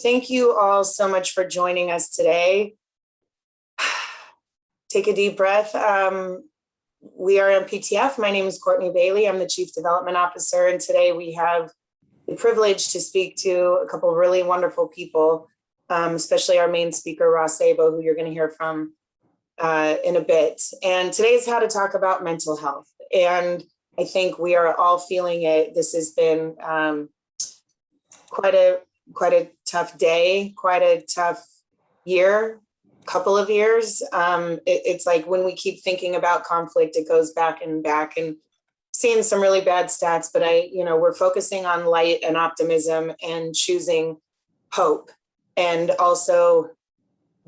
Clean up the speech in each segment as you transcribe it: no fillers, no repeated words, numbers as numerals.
Thank you all so much for joining us today. Take a deep breath. We are MPTF. My name is Courteney Bailey. I'm the Chief Development Officer, and today we have the privilege to speak to a couple of really wonderful people, especially our main speaker, Szabo, who you're going to hear from in a bit. And today is how to talk about mental health. And I think we are all feeling it. This has been quite a tough day, quite a tough year, couple of years. It's like when we keep thinking about conflict, it goes back and seeing some really bad stats, but we're focusing on light and optimism and choosing hope, and also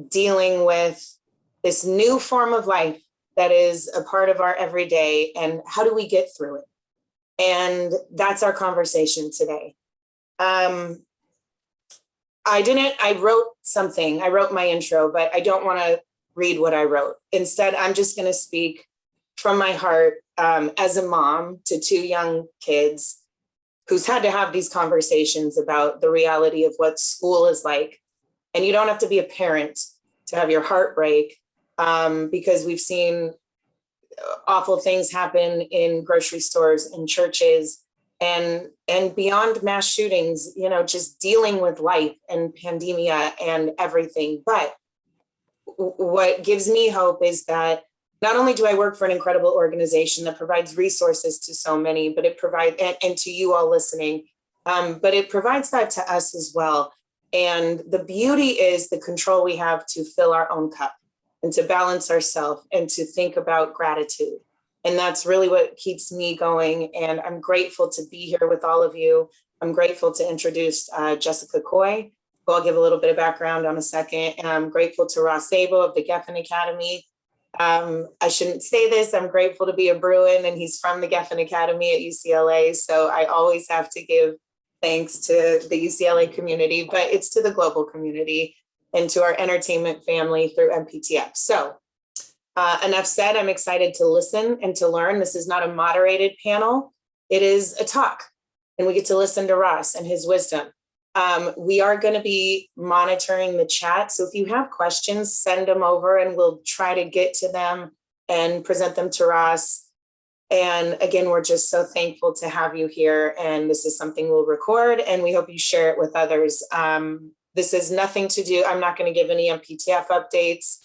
dealing with this new form of life that is a part of our everyday, and how do we get through it? And that's our conversation today. I wrote my intro, but I don't want to read what I wrote. Instead, I'm just going to speak from my heart as a mom to two young kids who's had to have these conversations about the reality of what school is like. And you don't have to be a parent to have your heart break, because we've seen awful things happen in grocery stores and churches and beyond mass shootings, just dealing with life and pandemia and everything. But what gives me hope is that not only do I work for an incredible organization that provides resources to so many, but it provides, and to you all listening, but it provides that to us as well. And the beauty is the control we have to fill our own cup and to balance ourselves and to think about gratitude. And that's really what keeps me going. And I'm grateful to be here with all of you. I'm grateful to introduce Jessica Caughey, who I'll give a little bit of background on a second. And I'm grateful to Szabo of the Geffen Academy. I shouldn't say this, I'm grateful to be a Bruin, and he's from the Geffen Academy at UCLA. So I always have to give thanks to the UCLA community, but it's to the global community and to our entertainment family through MPTF. So enough said. I'm excited to listen and to learn. This is not a moderated panel. It is a talk, and we get to listen to Ross and his wisdom. We are going to be monitoring the chat. So if you have questions, send them over and we'll try to get to them and present them to Ross. And again, we're just so thankful to have you here. And this is something we'll record, and we hope you share it with others. This is nothing to do. I'm not going to give any MPTF updates.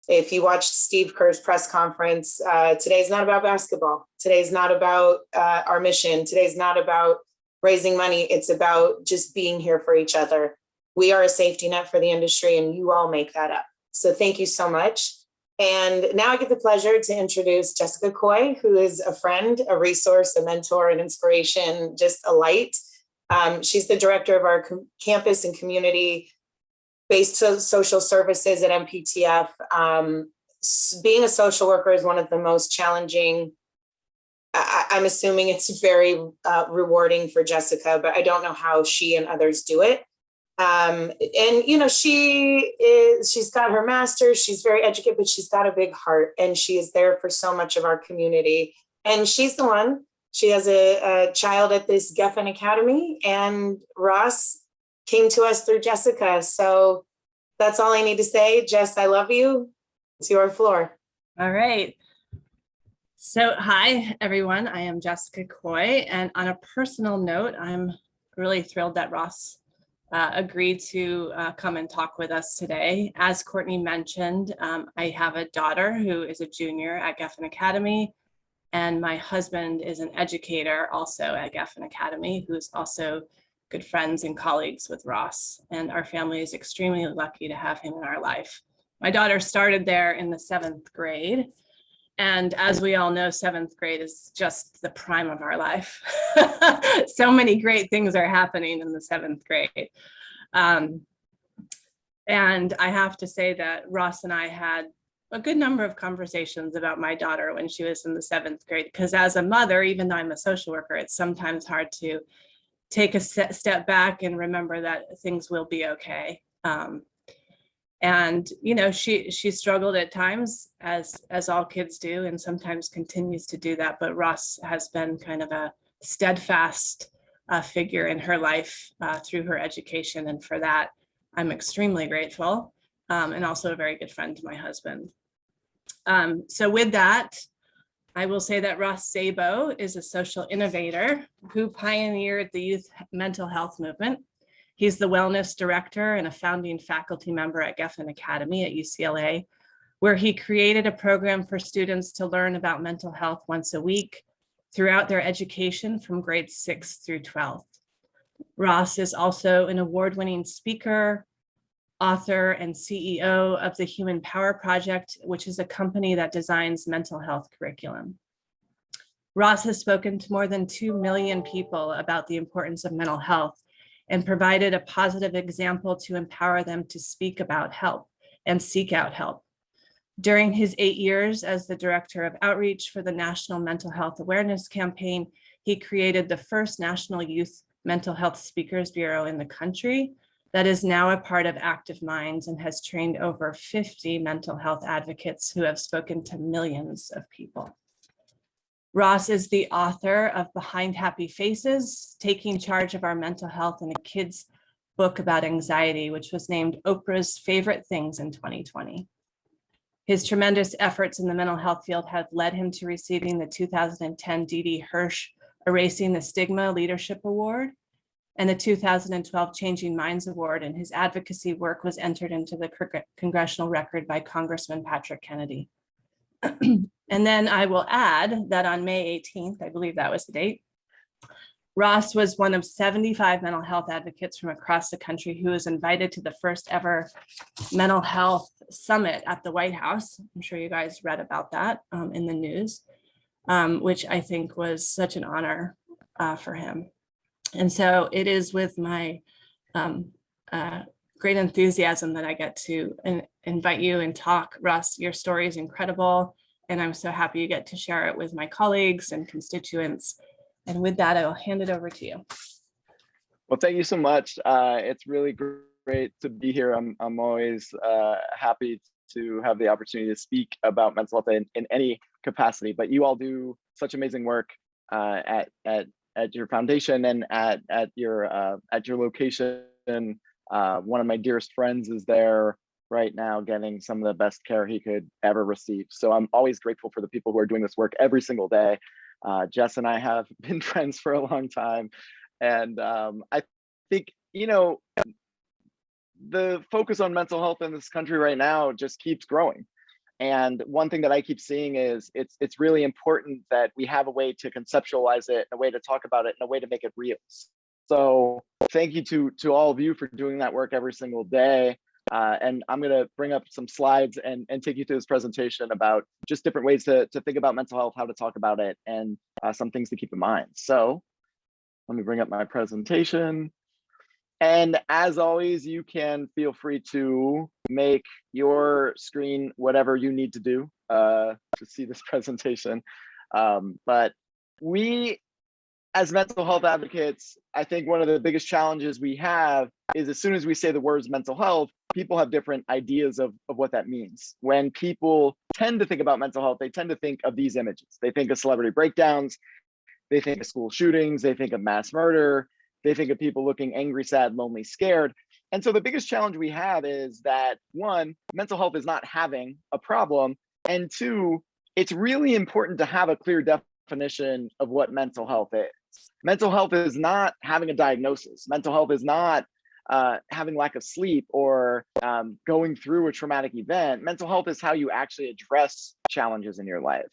If you watched Steve Kerr's press conference, today's not about basketball. Today's not about our mission. Today's not about raising money. It's about just being here for each other. We are a safety net for the industry, and you all make that up. So thank you so much. And now I get the pleasure to introduce Jessica Caughey, who is a friend, a resource, a mentor, an inspiration, just a light. She's the director of our campus and community-based social services at MPTF. Being a social worker is one of the most challenging. I'm assuming it's very rewarding for Jessica, but I don't know how she and others do it. She's got her master's, she's very educated, but she's got a big heart, and she is there for so much of our community. And she's the one, she has a child at this Geffen Academy, and Ross came to us through Jessica. So that's all I need to say. Jess, I love you. It's your floor. All right. So hi, everyone. I am Jessica Caughey, and on a personal note, I'm really thrilled that Ross agreed to come and talk with us today. As Courtney mentioned, I have a daughter who is a junior at Geffen Academy, and my husband is an educator also at Geffen Academy, who's also good friends and colleagues with Ross. And our family is extremely lucky to have him in our life. My daughter started there in the 7th grade. And as we all know, 7th grade is just the prime of our life. So many great things are happening in the 7th grade. And I have to say that Ross and I had a good number of conversations about my daughter when she was in the 7th grade, because as a mother, even though I'm a social worker, it's sometimes hard to take a step back and remember that things will be okay. And she struggled at times, as all kids do, and sometimes continues to do that. But Ross has been kind of a steadfast figure in her life through her education. And for that, I'm extremely grateful, and also a very good friend to my husband. So with that, I will say that Ross Szabo is a social innovator who pioneered the youth mental health movement. He's the wellness director and a founding faculty member at Geffen Academy at UCLA, where he created a program for students to learn about mental health once a week throughout their education from grades 6 through 12. Ross is also an award-winning speaker, author, and CEO of the Human Power Project, which is a company that designs mental health curriculum. Ross has spoken to more than 2 million people about the importance of mental health and provided a positive example to empower them to speak about help and seek out help. During his 8 years as the Director of Outreach for the National Mental Health Awareness Campaign, he created the first National Youth Mental Health Speakers Bureau in the country that is now a part of Active Minds and has trained over 50 mental health advocates who have spoken to millions of people. Ross is the author of Behind Happy Faces, Taking Charge of Our Mental Health in a Kid's Book About Anxiety, which was named Oprah's Favorite Things in 2020. His tremendous efforts in the mental health field have led him to receiving the 2010 D.D. Hirsch Erasing the Stigma Leadership Award and the 2012 Changing Minds Award, and his advocacy work was entered into the congressional record by Congressman Patrick Kennedy. And then I will add that on May 18th, I believe that was the date, Ross was one of 75 mental health advocates from across the country who was invited to the first ever mental health summit at the White House. I'm sure you guys read about that in the news, which I think was such an honor for him. And so it is with my great enthusiasm that I get to invite you and talk. Ross, your story is incredible, and I'm so happy you get to share it with my colleagues and constituents. And with that, I'll hand it over to you. Well, thank you so much. It's really great to be here. I'm always happy to have the opportunity to speak about mental health in any capacity, but you all do such amazing work at your foundation and at your location. One of my dearest friends is there right now getting some of the best care he could ever receive. So I'm always grateful for the people who are doing this work every single day. Jess and I have been friends for a long time. And I think, you know, the focus on mental health in this country right now just keeps growing. And one thing that I keep seeing is it's really important that we have a way to conceptualize it, a way to talk about it, and a way to make it real. So thank you to all of you for doing that work every single day. And I'm going to bring up some slides and take you through this presentation about just different ways to think about mental health, how to talk about it, and some things to keep in mind. So let me bring up my presentation. And as always, you can feel free to make your screen whatever you need to do to see this presentation. But we, as mental health advocates, I think one of the biggest challenges we have is as soon as we say the words mental health, people have different ideas of what that means. When people tend to think about mental health, they tend to think of these images. They think of celebrity breakdowns, they think of school shootings, they think of mass murder, they think of people looking angry, sad, lonely, scared. And so the biggest challenge we have is that, one, mental health is not having a problem, and two, it's really important to have a clear definition of what mental health is. Mental health is not having a diagnosis. Mental health is not having lack of sleep or going through a traumatic event. Mental health is how you actually address challenges in your life.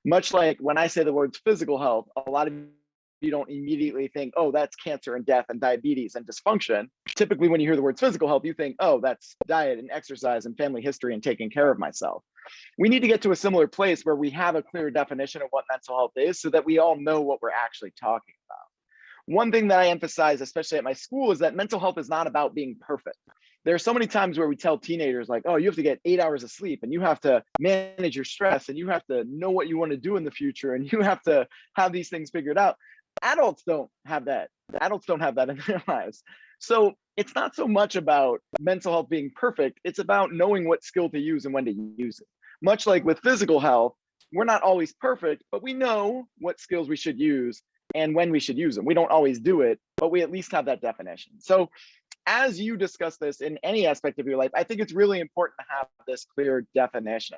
Much like when I say the words physical health, a lot of you don't immediately think, oh, that's cancer and death and diabetes and dysfunction. Typically, when you hear the words physical health, you think, oh, that's diet and exercise and family history and taking care of myself. We need to get to a similar place where we have a clear definition of what mental health is so that we all know what we're actually talking about. One thing that I emphasize, especially at my school, is that mental health is not about being perfect. There are so many times where we tell teenagers like, oh, you have to get 8 hours of sleep and you have to manage your stress and you have to know what you want to do in the future and you have to have these things figured out. Adults don't have that. Adults don't have that in their lives. So it's not so much about mental health being perfect. It's about knowing what skill to use and when to use it. Much like with physical health, we're not always perfect, but we know what skills we should use and when we should use them. We don't always do it, but we at least have that definition. So as you discuss this in any aspect of your life, I think it's really important to have this clear definition.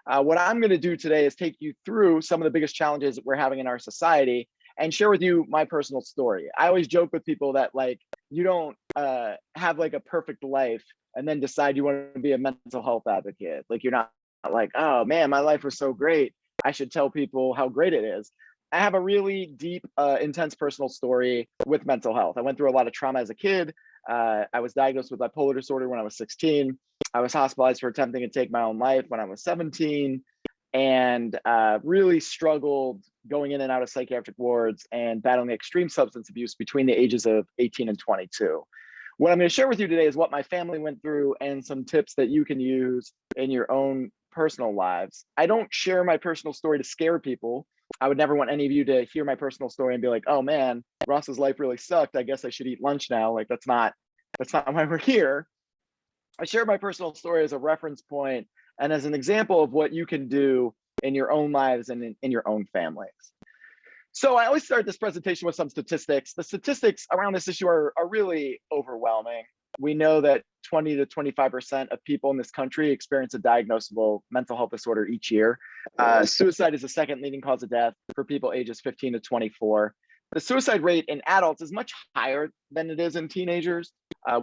What I'm going to do today is take you through some of the biggest challenges that we're having in our society and share with you my personal story. I always joke with people that like, you don't have like a perfect life and then decide you want to be a mental health advocate. Like you're not like, oh man, my life was so great, I should tell people how great it is. I have a really deep, intense personal story with mental health. I went through a lot of trauma as a kid. I was diagnosed with bipolar disorder when I was 16. I was hospitalized for attempting to take my own life when I was 17, and really struggled going in and out of psychiatric wards and battling extreme substance abuse between the ages of 18 and 22. What I'm going to share with you today is what my family went through and some tips that you can use in your own personal lives. I don't share my personal story to scare people. I would never want any of you to hear my personal story and be like, oh man, Ross's life really sucked, I guess I should eat lunch now. Like that's not why we're here. I share my personal story as a reference point and as an example of what you can do in your own lives and in your own families. So I always start this presentation with some statistics. The statistics around this issue are really overwhelming. We know that 20 to 25% of people in this country experience a diagnosable mental health disorder each year. Suicide is the second leading cause of death for people ages 15 to 24. The suicide rate in adults is much higher than it is in teenagers.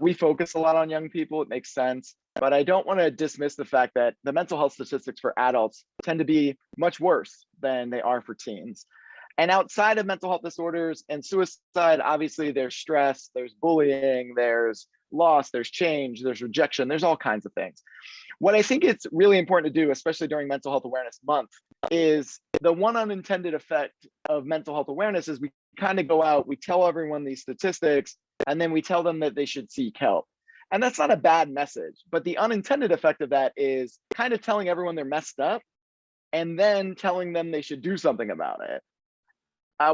We focus a lot on young people, it makes sense, but I don't want to dismiss the fact that the mental health statistics for adults tend to be much worse than they are for teens. And outside of mental health disorders and suicide, obviously there's stress, there's bullying, there's loss, there's change, there's rejection, there's all kinds of things. What I think it's really important to do, especially during Mental Health Awareness Month, is the one unintended effect of mental health awareness is we kind of go out, we tell everyone these statistics, and then we tell them that they should seek help. And that's not a bad message, but the unintended effect of that is kind of telling everyone they're messed up and then telling them they should do something about it.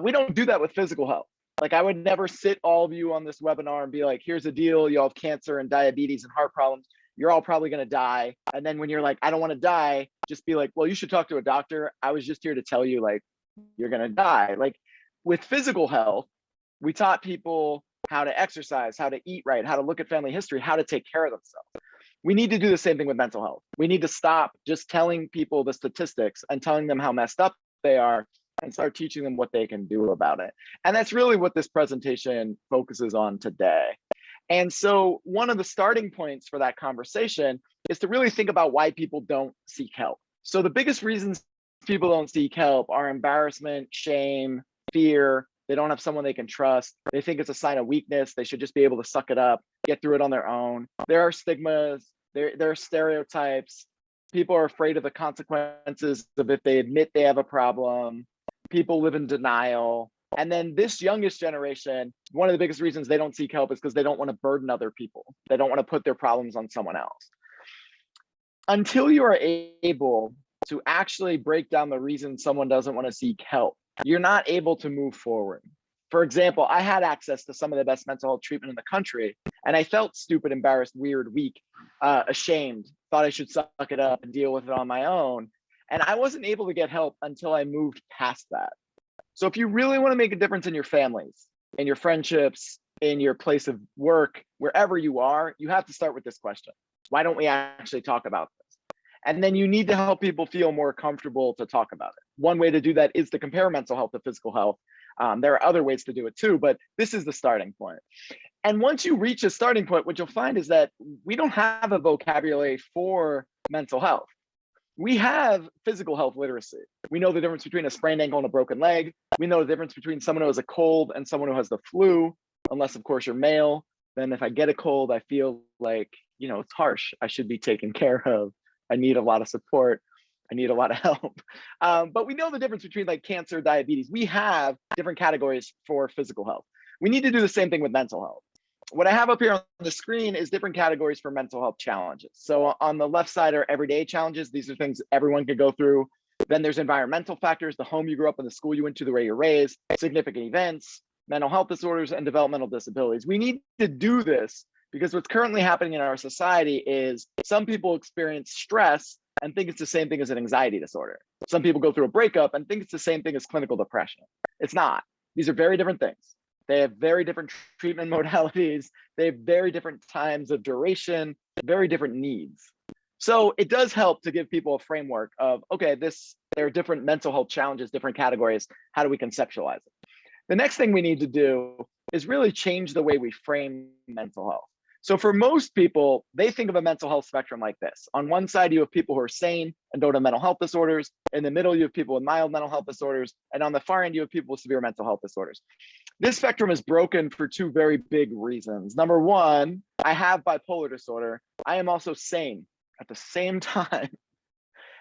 We don't do that with physical health. Like I would never sit all of you on this webinar and be like, here's the deal, you all have cancer and diabetes and heart problems, you're all probably gonna die. And then when you're like, I don't wanna die, just be like, well, you should talk to a doctor. I was just here to tell you like, you're gonna die. Like with physical health, we taught people how to exercise, how to eat right, how to look at family history, how to take care of themselves. We need to do the same thing with mental health. We need to stop just telling people the statistics and telling them how messed up they are and start teaching them what they can do about it. And that's really what this presentation focuses on today. And so one of the starting points for that conversation is to really think about why people don't seek help. So the biggest reasons people don't seek help are embarrassment, shame, fear. They don't have someone they can trust. They think it's a sign of weakness. They should just be able to suck it up, get through it on their own. There are stigmas, there are stereotypes. People are afraid of the consequences of if they admit they have a problem. People live in denial. And then this youngest generation, one of the biggest reasons they don't seek help is because they don't want to burden other people. They don't want to put their problems on someone else. Until you are able to actually break down the reason someone doesn't want to seek help, you're not able to move forward. For example, I had access to some of the best mental health treatment in the country, and I felt stupid, embarrassed, weird, weak, ashamed, thought I should suck it up and deal with it on my own. And I wasn't able to get help until I moved past that. So if you really want to make a difference in your families, in your friendships, in your place of work, wherever you are, you have to start with this question. Why don't we actually talk about this? And then you need to help people feel more comfortable to talk about it. One way to do that is to compare mental health to physical health. There are other ways to do it too, but this is the starting point. And once you reach a starting point, what you'll find is that we don't have a vocabulary for mental health. We have physical health literacy. We know the difference between a sprained ankle and a broken leg. We know the difference between someone who has a cold and someone who has the flu, unless of course you're male. Then if I get a cold, I feel like, it's harsh. I should be taken care of. I need a lot of support. I need a lot of help. But we know the difference between like cancer, diabetes. We have different categories for physical health. We need to do the same thing with mental health. What I have up here on the screen is different categories for mental health challenges. So on the left side are everyday challenges. These are things everyone can go through. Then there's environmental factors, the home you grew up in, the school you went to, the way you're raised, significant events, mental health disorders, and developmental disabilities. We need to do this because what's currently happening in our society is some people experience stress and think it's the same thing as an anxiety disorder. Some people go through a breakup and think it's the same thing as clinical depression. It's not. These are very different things. They have very different treatment modalities. They have very different times of duration, very different needs. So it does help to give people a framework of, okay, there are different mental health challenges, different categories. How do we conceptualize it? The next thing we need to do is really change the way we frame mental health. So for most people, they think of a mental health spectrum like this. On one side, you have people who are sane and don't have mental health disorders. In the middle, you have people with mild mental health disorders. And on the far end, you have people with severe mental health disorders. This spectrum is broken for two very big reasons. Number one, I have bipolar disorder. I am also sane at the same time.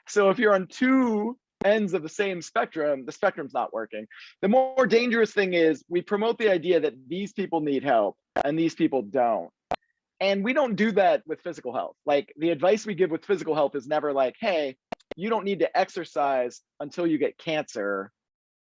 So if you're on two ends of the same spectrum, the spectrum's not working. The more dangerous thing is we promote the idea that these people need help and these people don't. And we don't do that with physical health. Like, the advice we give with physical health is never like, hey, you don't need to exercise until you get cancer,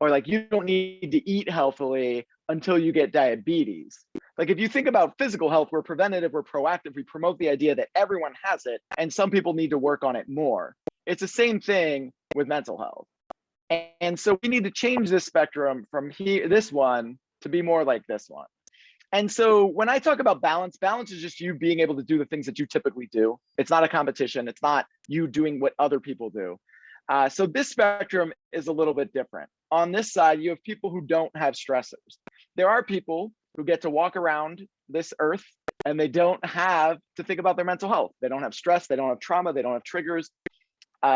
or like, you don't need to eat healthily until you get diabetes. Like, if you think about physical health, we're preventative, we're proactive, we promote the idea that everyone has it and some people need to work on it more. It's the same thing with mental health. And so we need to change this spectrum from this one to be more like this one. And so when I talk about balance, balance is just you being able to do the things that you typically do. It's not a competition. It's not you doing what other people do. So this spectrum is a little bit different. On this side, you have people who don't have stressors. There are people who get to walk around this earth and they don't have to think about their mental health. They don't have stress, they don't have trauma, they don't have triggers.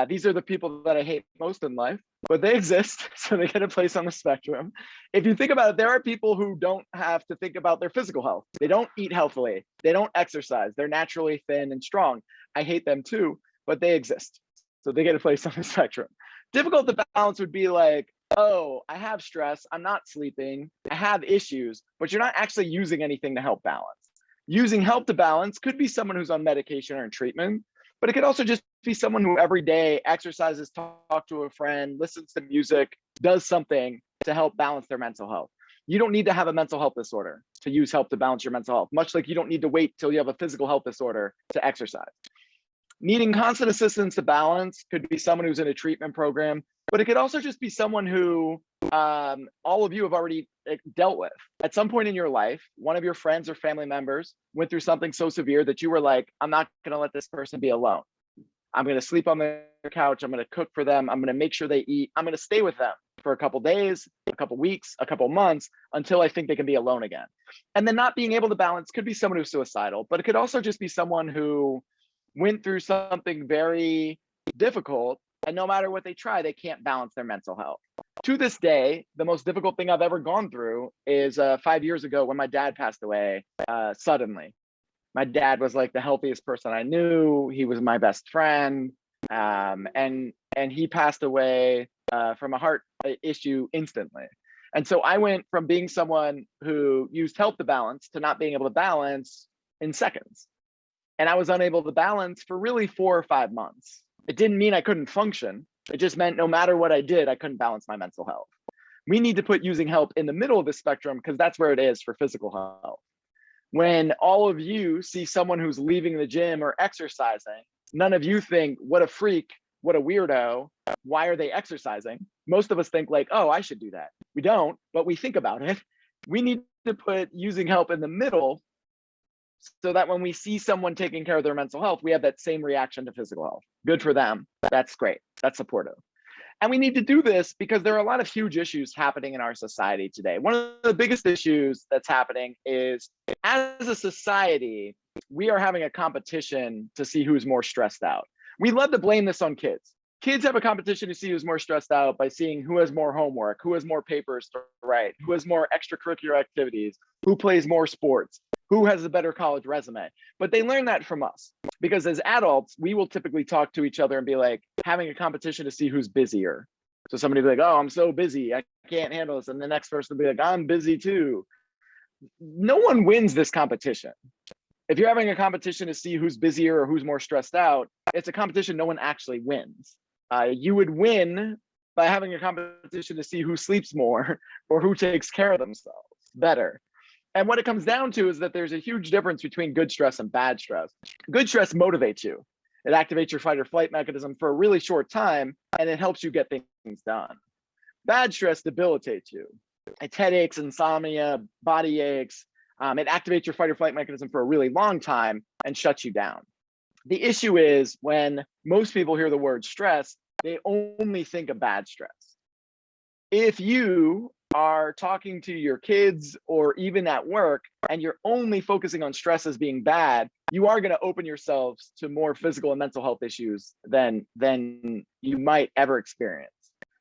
These are the people that I hate most in life, but they exist, so they get a place on the spectrum. If you think about it, there are people who don't have to think about their physical health. They don't eat healthily, they don't exercise, they're naturally thin and strong. I hate them too, but they exist, so they get a place on the spectrum. Difficult to balance would be like, oh, I have stress, I'm not sleeping, I have issues, but you're not actually using anything to help balance. Using help to balance could be someone who's on medication or in treatment, but it could also just be someone who every day exercises, talk to a friend, listens to music, does something to help balance their mental health. You don't need to have a mental health disorder to use help to balance your mental health, much like you don't need to wait till you have a physical health disorder to exercise. Needing constant assistance to balance could be someone who's in a treatment program, but it could also just be someone who all of you have already dealt with. At some point in your life, one of your friends or family members went through something so severe that you were like, I'm not going to let this person be alone. I'm going to sleep on their couch. I'm going to cook for them. I'm going to make sure they eat. I'm going to stay with them for a couple days, a couple weeks, a couple months until I think they can be alone again. And then not being able to balance could be someone who's suicidal, but it could also just be someone who went through something very difficult, and no matter what they try, they can't balance their mental health. To this day, the most difficult thing I've ever gone through is 5 years ago when my dad passed away suddenly. My dad was like the healthiest person I knew. He was my best friend, and he passed away from a heart issue instantly. And so I went from being someone who used help to balance to not being able to balance in seconds. And I was unable to balance for really 4 or 5 months. It didn't mean I couldn't function. It just meant no matter what I did, I couldn't balance my mental health. We need to put using help in the middle of the spectrum because that's where it is for physical health. When all of you see someone who's leaving the gym or exercising, none of you think, what a freak, what a weirdo, why are they exercising? Most of us think like, oh, I should do that. We don't, but we think about it. We need to put using help in the middle so that when we see someone taking care of their mental health, we have that same reaction to physical health. Good for them. That's great. That's supportive. And we need to do this because there are a lot of huge issues happening in our society today. One of the biggest issues that's happening is, as a society, we are having a competition to see who's more stressed out. We love to blame this on kids. Kids have a competition to see who's more stressed out by seeing who has more homework, who has more papers to write, who has more extracurricular activities, who plays more sports, who has a better college resume. But they learn that from us because as adults, we will typically talk to each other and be like having a competition to see who's busier. So somebody will be like, oh, I'm so busy, I can't handle this. And the next person will be like, I'm busy too. No one wins this competition. If you're having a competition to see who's busier or who's more stressed out, it's a competition no one actually wins. You would win by having a competition to see who sleeps more or who takes care of themselves better. And what it comes down to is that there's a huge difference between good stress and bad stress. Good stress motivates you. It activates your fight or flight mechanism for a really short time, and it helps you get things done. Bad stress debilitates you. It's headaches, insomnia, body aches. It activates your fight or flight mechanism for a really long time and shuts you down. The issue is when most people hear the word stress, they only think of bad stress. If you are talking to your kids or even at work and you're only focusing on stress as being bad, you are going to open yourselves to more physical and mental health issues than you might ever experience.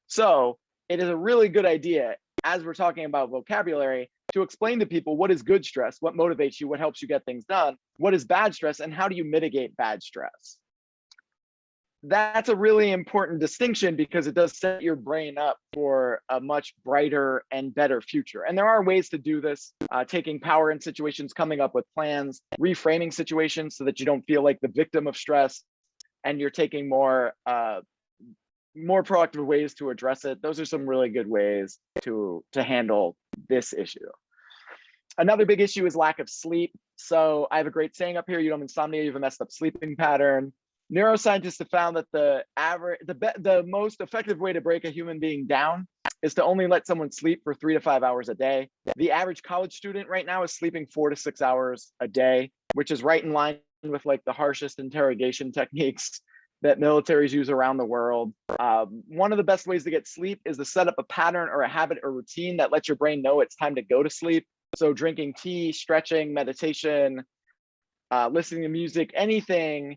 So it is a really good idea, as we're talking about vocabulary, to explain to people what is good stress, what motivates you, what helps you get things done, what is bad stress, and how do you mitigate bad stress. That's a really important distinction because it does set your brain up for a much brighter and better future. And there are ways to do this, taking power in situations, coming up with plans, reframing situations so that you don't feel like the victim of stress, and you're taking more proactive ways to address it. Those are some really good ways to handle this issue. Another big issue is lack of sleep. So I have a great saying up here: you don't have insomnia, you have a messed up sleeping pattern. Neuroscientists have found that the most effective way to break a human being down is to only let someone sleep for 3 to 5 hours a day. The average college student right now is sleeping 4 to 6 hours a day, which is right in line with like the harshest interrogation techniques that militaries use around the world. One of the best ways to get sleep is to set up a pattern or a habit or routine that lets your brain know it's time to go to sleep. So drinking tea, stretching, meditation, listening to music, anything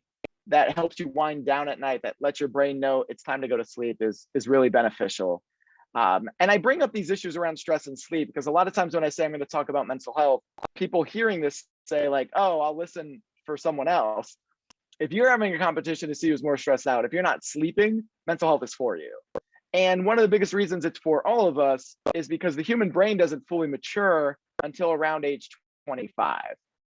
that helps you wind down at night, that lets your brain know it's time to go to sleep, is really beneficial. And I bring up these issues around stress and sleep because a lot of times when I say I'm going to talk about mental health, people hearing this say like, oh, I'll listen for someone else. If you're having a competition to see who's more stressed out, if you're not sleeping, mental health is for you. And one of the biggest reasons it's for all of us is because the human brain doesn't fully mature until around age 25.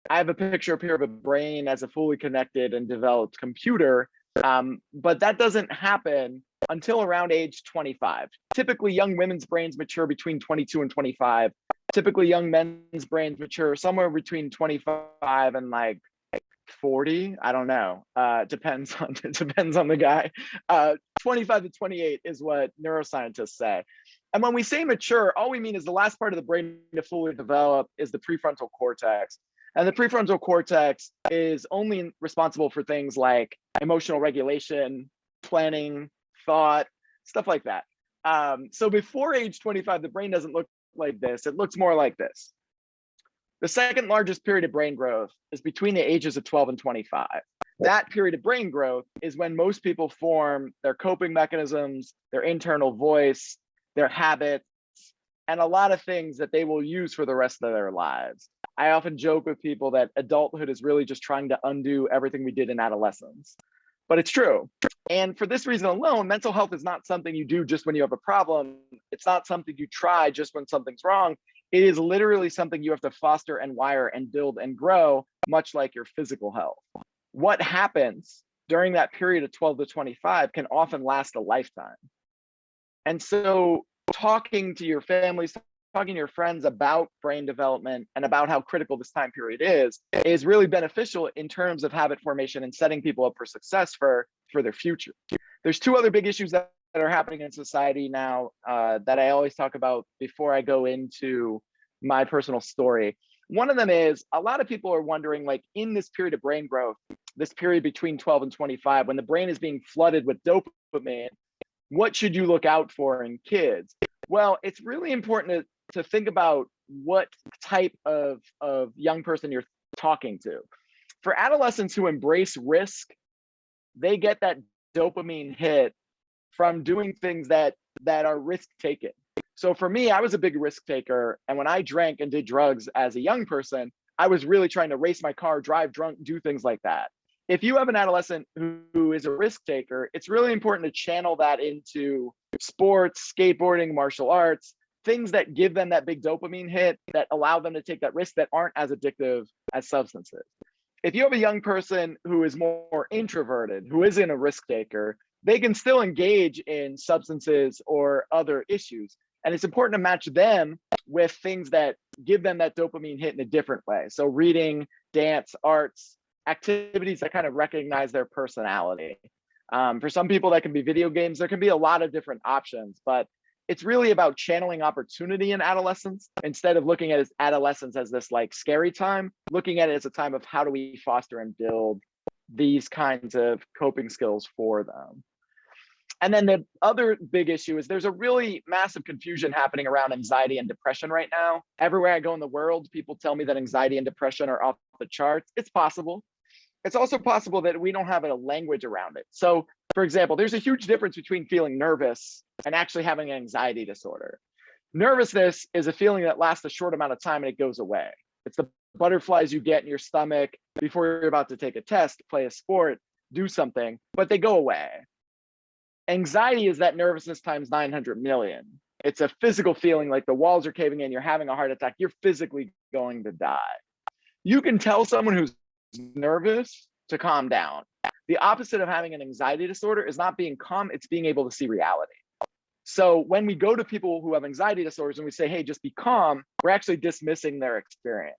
I have a picture up here of a brain as a fully connected and developed computer, but that doesn't happen until around age 25. Typically, young women's brains mature between 22 and 25. Typically, young men's brains mature somewhere between 25 and like 40. I don't know. Depends on the guy. 25 to 28 is what neuroscientists say. And when we say mature, all we mean is the last part of the brain to fully develop is the prefrontal cortex. And the prefrontal cortex is only responsible for things like emotional regulation, planning, thought, stuff like that. So before age 25, the brain doesn't look like this. It looks more like this. The second largest period of brain growth is between the ages of 12 and 25. That period of brain growth is when most people form their coping mechanisms, their internal voice, their habits, and a lot of things that they will use for the rest of their lives. I often joke with people that adulthood is really just trying to undo everything we did in adolescence, but it's true. And for this reason alone, mental health is not something you do just when you have a problem. It's not something you try just when something's wrong. It is literally something you have to foster and wire and build and grow, much like your physical health. What happens during that period of 12 to 25 can often last a lifetime. And so talking to your families, talking to your friends about brain development and about how critical this time period is really beneficial in terms of habit formation and setting people up for success for their future. There's two other big issues that are happening in society now that I always talk about before I go into my personal story. One of them is a lot of people are wondering, like, in this period of brain growth, this period between 12 and 25, when the brain is being flooded with dopamine, what should you look out for in kids? Well, it's really important to think about what type of young person you're talking to. For adolescents who embrace risk, they get that dopamine hit from doing things that are risk taken. So for me, I was a big risk taker. And when I drank and did drugs as a young person, I was really trying to race my car, drive drunk, do things like that. If you have an adolescent who is a risk taker, it's really important to channel that into sports, skateboarding, martial arts, things that give them that big dopamine hit that allow them to take that risk that aren't as addictive as substances. If you have a young person who is more introverted, who isn't a risk taker, they can still engage in substances or other issues. And it's important to match them with things that give them that dopamine hit in a different way. So reading, dance, arts, activities that kind of recognize their personality. For some people, that can be video games. There can be a lot of different options, but it's really about channeling opportunity in adolescence instead of looking at adolescence as this like scary time, looking at it as a time of how do we foster and build these kinds of coping skills for them. And then the other big issue is there's a really massive confusion happening around anxiety and depression right now. Everywhere I go in the world, people tell me that anxiety and depression are off the charts. It's possible. It's also possible that we don't have a language around it. So, for example, there's a huge difference between feeling nervous and actually having an anxiety disorder. Nervousness is a feeling that lasts a short amount of time and it goes away. It's the butterflies you get in your stomach before you're about to take a test, play a sport, do something, but they go away. Anxiety is that nervousness times 900 million. It's a physical feeling like the walls are caving in, you're having a heart attack, you're physically going to die. You can tell someone who's nervous to calm down. The opposite of having an anxiety disorder is not being calm, it's being able to see reality. So when we go to people who have anxiety disorders and we say, hey, just be calm, we're actually dismissing their experience.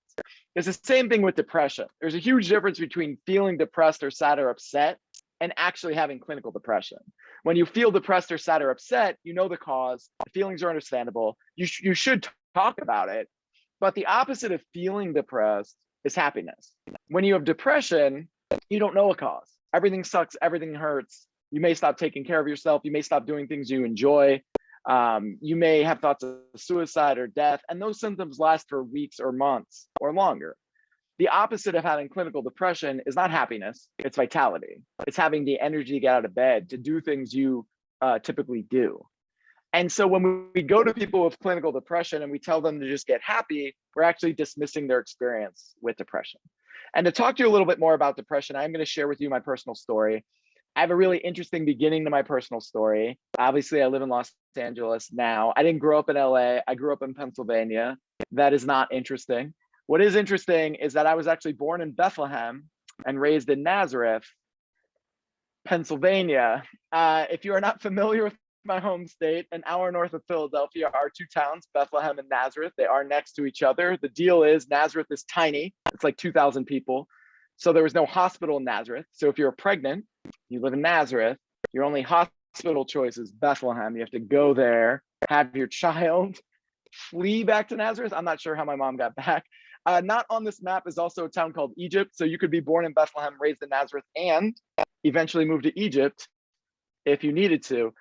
It's the same thing with depression. There's a huge difference between feeling depressed or sad or upset and actually having clinical depression. When you feel depressed or sad or upset, you know the cause, the feelings are understandable, you should talk about it, but the opposite of feeling depressed is happiness. When you have depression, you don't know a cause. Everything sucks, everything hurts. You may stop taking care of yourself, you may stop doing things you enjoy. You may have thoughts of suicide or death, and those symptoms last for weeks or months or longer. The opposite of having clinical depression is not happiness, it's vitality. It's having the energy to get out of bed, to do things you typically do. And so when we go to people with clinical depression and we tell them to just get happy, we're actually dismissing their experience with depression. And to talk to you a little bit more about depression, I'm going to share with you my personal story. I have a really interesting beginning to my personal story. Obviously, I live in Los Angeles now. I didn't grow up in LA. I grew up in Pennsylvania. That is not interesting. What is interesting is that I was actually born in Bethlehem and raised in Nazareth, Pennsylvania. If you are not familiar with my home state, an hour north of Philadelphia are two towns, Bethlehem and Nazareth. They are next to each other. The deal is Nazareth is tiny. It's like 2,000 people. So there was no hospital in Nazareth. So if you're pregnant, you live in Nazareth, your only hospital choice is Bethlehem. You have to go there, have your child, flee back to Nazareth. I'm not sure how my mom got back. Not on this map is also a town called Egypt. So you could be born in Bethlehem, raised in Nazareth, and eventually move to Egypt if you needed to.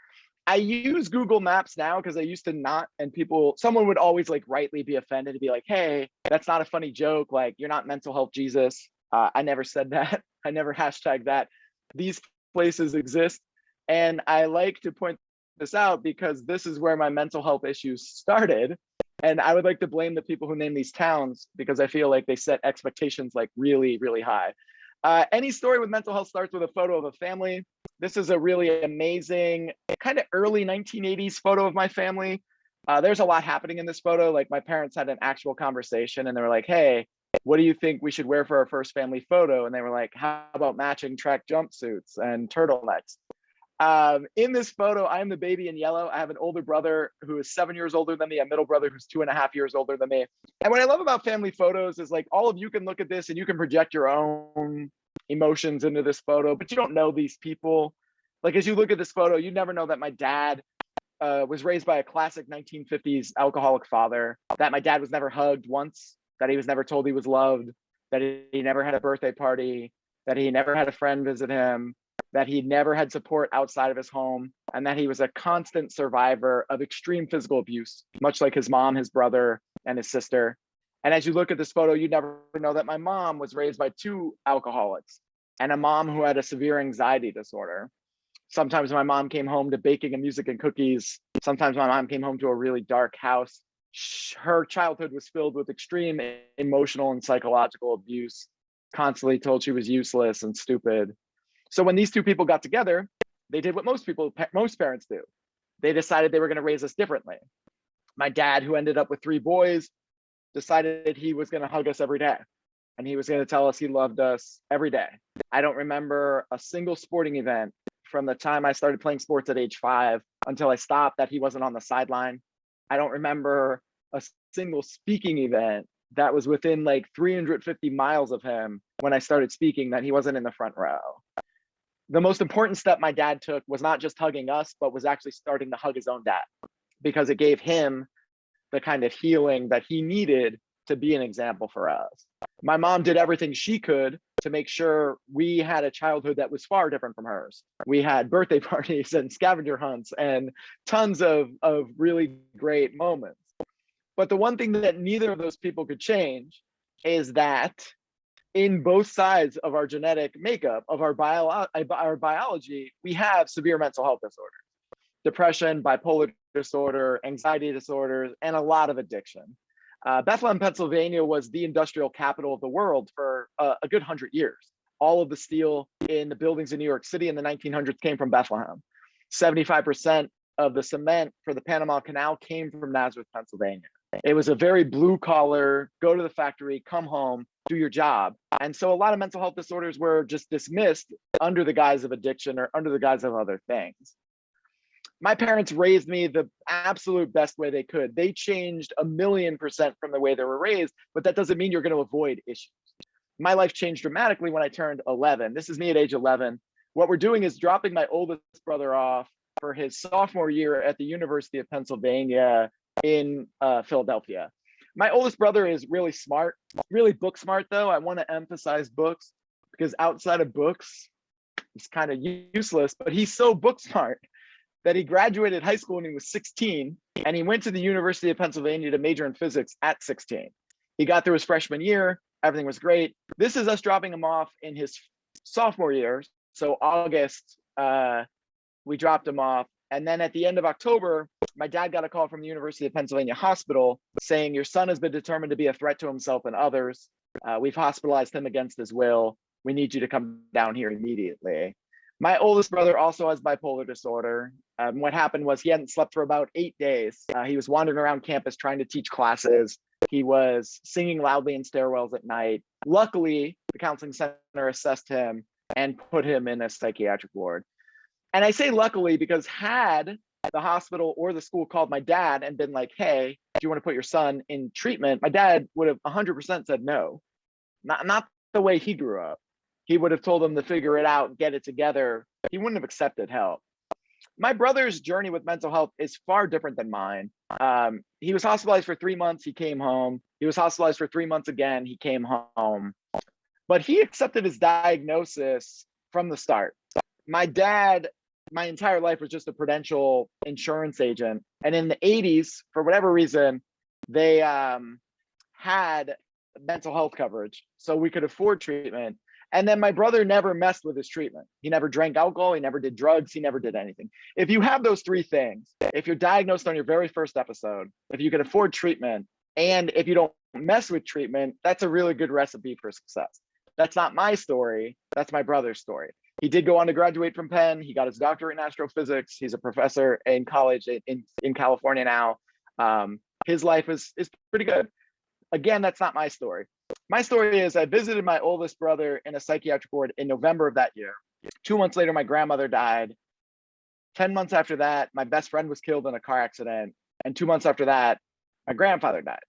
I use Google Maps now because I used to not, and someone would always like rightly be offended to be like, hey, that's not a funny joke. Like, you're not mental health Jesus. I never said that. I never hashtagged that. These places exist. And I like to point this out because this is where my mental health issues started. And I would like to blame the people who name these towns because I feel like they set expectations like really, really high. Any story with mental health starts with a photo of a family. This is a really amazing, kind of early 1980s photo of my family. There's a lot happening in this photo. Like, my parents had an actual conversation and they were like, hey, what do you think we should wear for our first family photo? And they were like, how about matching track jumpsuits and turtlenecks? In this photo, I am the baby in yellow. I have an older brother who is 7 years older than me, a middle brother who's 2.5 years older than me. And what I love about family photos is like all of you can look at this and you can project your own emotions into this photo, but you don't know these people. Like, as you look at this photo, you never know that my dad was raised by a classic 1950s alcoholic father, that my dad was never hugged once, that he was never told he was loved, that he never had a birthday party, that he never had a friend visit him, that he never had support outside of his home, and that he was a constant survivor of extreme physical abuse, much like his mom, his brother, and his sister. And as you look at this photo, you never know that my mom was raised by two alcoholics and a mom who had a severe anxiety disorder. Sometimes my mom came home to baking and music and cookies. Sometimes my mom came home to a really dark house. Her childhood was filled with extreme emotional and psychological abuse, constantly told she was useless and stupid. So when these two people got together, they did what most parents do. They decided they were going to raise us differently. My dad, who ended up with 3 boys, decided he was going to hug us every day. And he was going to tell us he loved us every day. I don't remember a single sporting event from the time I started playing sports at age 5 until I stopped that he wasn't on the sideline. I don't remember a single speaking event that was within like 350 miles of him when I started speaking that he wasn't in the front row. The most important step my dad took was not just hugging us, but was actually starting to hug his own dad. because it gave him the kind of healing that he needed to be an example for us. My mom did everything she could to make sure we had a childhood that was far different from hers. We had birthday parties and scavenger hunts and tons of really great moments. But the one thing that neither of those people could change is that in both sides of our genetic makeup, of our biology, we have severe mental health disorders. Depression, bipolar disorder, anxiety disorders, and a lot of addiction. Bethlehem, Pennsylvania was the industrial capital of the world for a good 100 years. All of the steel in the buildings in New York City in the 1900s came from Bethlehem. 75% of the cement for the Panama Canal came from Nazareth, Pennsylvania. It was a very blue collar, go to the factory, come home, do your job. And so a lot of mental health disorders were just dismissed under the guise of addiction or under the guise of other things. My parents raised me the absolute best way they could. They changed 1,000,000% from the way they were raised, but that doesn't mean you're going to avoid issues. My life changed dramatically when I turned 11. This is me at age 11. What we're doing is dropping my oldest brother off for his sophomore year at the University of Pennsylvania in Philadelphia. My oldest brother is really smart, really book smart though. I want to emphasize books because outside of books, he's kind of useless, but he's so book smart that he graduated high school when he was 16 and he went to the University of Pennsylvania to major in physics at 16. He got through his freshman year, everything was great. This is us dropping him off in his sophomore year. So August, we dropped him off. And then at the end of October, my dad got a call from the University of Pennsylvania Hospital saying, your son has been determined to be a threat to himself and others. We've hospitalized him against his will. We need you to come down here immediately. My oldest brother also has bipolar disorder. What happened was he hadn't slept for about 8 days. He was wandering around campus trying to teach classes. He was singing loudly in stairwells at night. Luckily, the counseling center assessed him and put him in a psychiatric ward. And I say luckily because had the hospital or the school called my dad and been like, hey, do you want to put your son in treatment? My dad would have 100% said no. Not the way he grew up. He would have told them to figure it out, get it together. He wouldn't have accepted help. My brother's journey with mental health is far different than mine. He was hospitalized for 3 months, he came home. He was hospitalized for 3 months again, he came home. But he accepted his diagnosis from the start. My dad, my entire life was just a Prudential insurance agent. And in the 80s, for whatever reason, they had mental health coverage, so we could afford treatment. And then my brother never messed with his treatment. He never drank alcohol, he never did drugs, he never did anything. If you have those three things, if you're diagnosed on your very first episode, if you can afford treatment, and if you don't mess with treatment, that's a really good recipe for success. That's not my story, that's my brother's story. He did go on to graduate from Penn. He got his doctorate in astrophysics. He's a professor in college in California now. His life is pretty good. Again, that's not my story. My story is I visited my oldest brother in a psychiatric ward in November of that year. 2 months later, my grandmother died. 10 months after that, my best friend was killed in a car accident. And 2 months after that, my grandfather died.